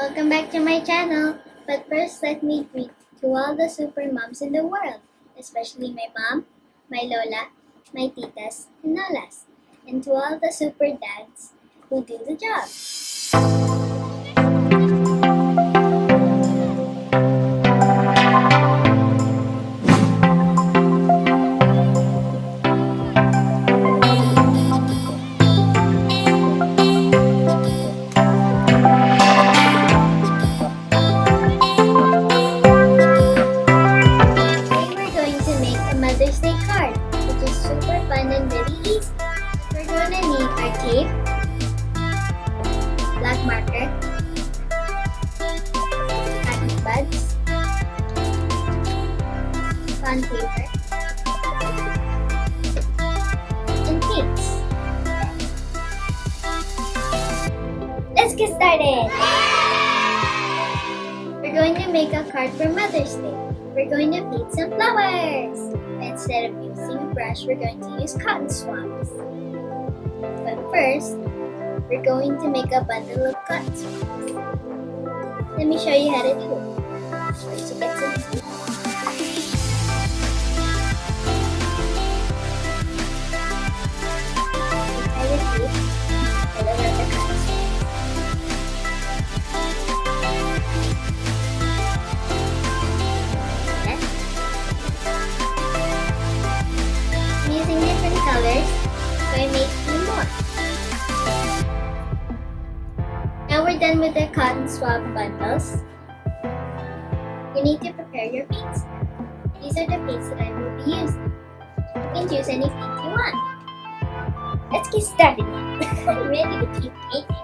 Welcome back to my channel. But first, let me greet to all the super moms in the world, especially my mom, my lola, my titas, and lolas, and to all the super dads who do the job. Mother's Day card, which is super fun and really easy. We're going to need our tape, black marker, cotton buds, bond paper, and paints. Let's get started! We're going to make a card for Mother's Day. We're going to paint some flowers. Instead of using a brush, we're going to use cotton swabs. But first, we're going to make a bundle of cotton swabs. Let me show you how to do it. First, you get some tape. Tie the tape and around the cotton swabs. Using different colors, so I made 3 more. Now we're done with the cotton swab bundles. You need to prepare your paints. These are the paints that I will be using. You can choose any paint you want. Let's get started. I'm ready to keep painting.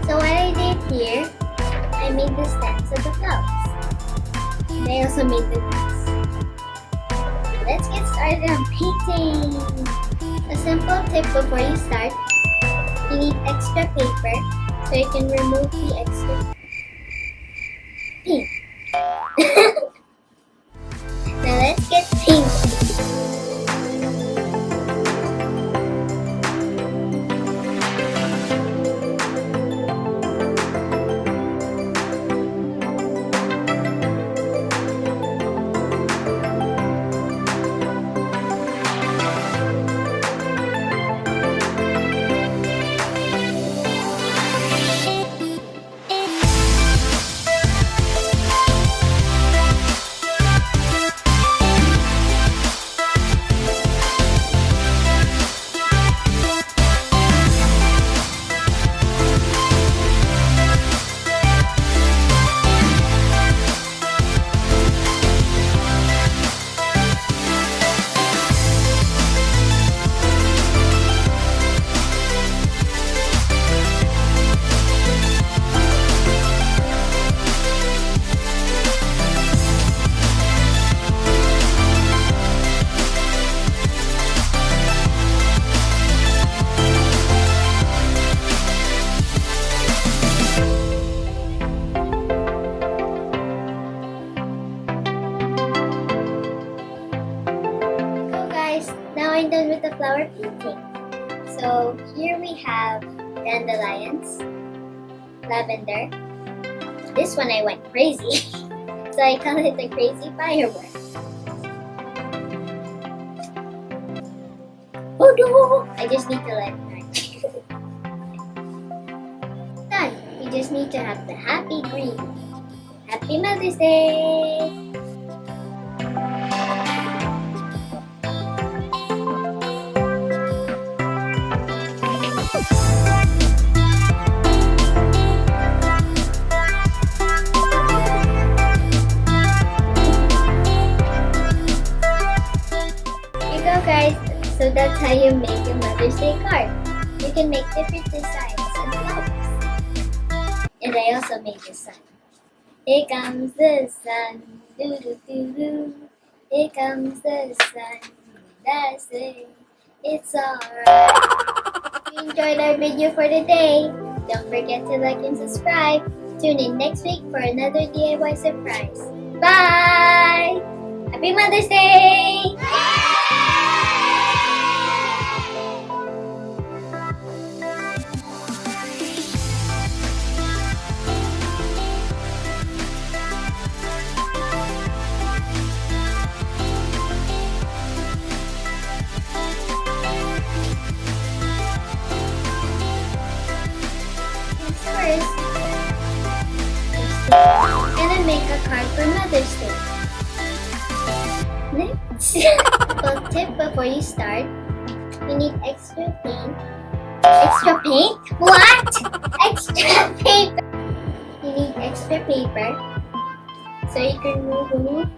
So what I did here, I made the stems of the flowers. And I also made the leaves. Let's get started on painting. A simple tip before you start, you need extra paper so you can remove the extra paint. Now let's get painting. Now I'm done with the flower painting. So here we have dandelions, lavender. This one I went crazy. So I call it the crazy firework. Oh no! I just need to let it dry. Done. We just need to have the happy green. Happy Mother's Day! Guys, so that's how you make a Mother's Day card. You can make different designs and flowers. And I also made the sun. Here comes the sun, doo doo doo doo. Here comes the sun, that's it. It's alright. If you enjoyed our video for today, don't forget to like and subscribe. Tune in next week for another DIY surprise. Bye! Happy Mother's Day! to make a card for Mother's Day. Next, well, tip before you start, you need extra paint. Extra paint? What? Extra paper. You need extra paper so you can remove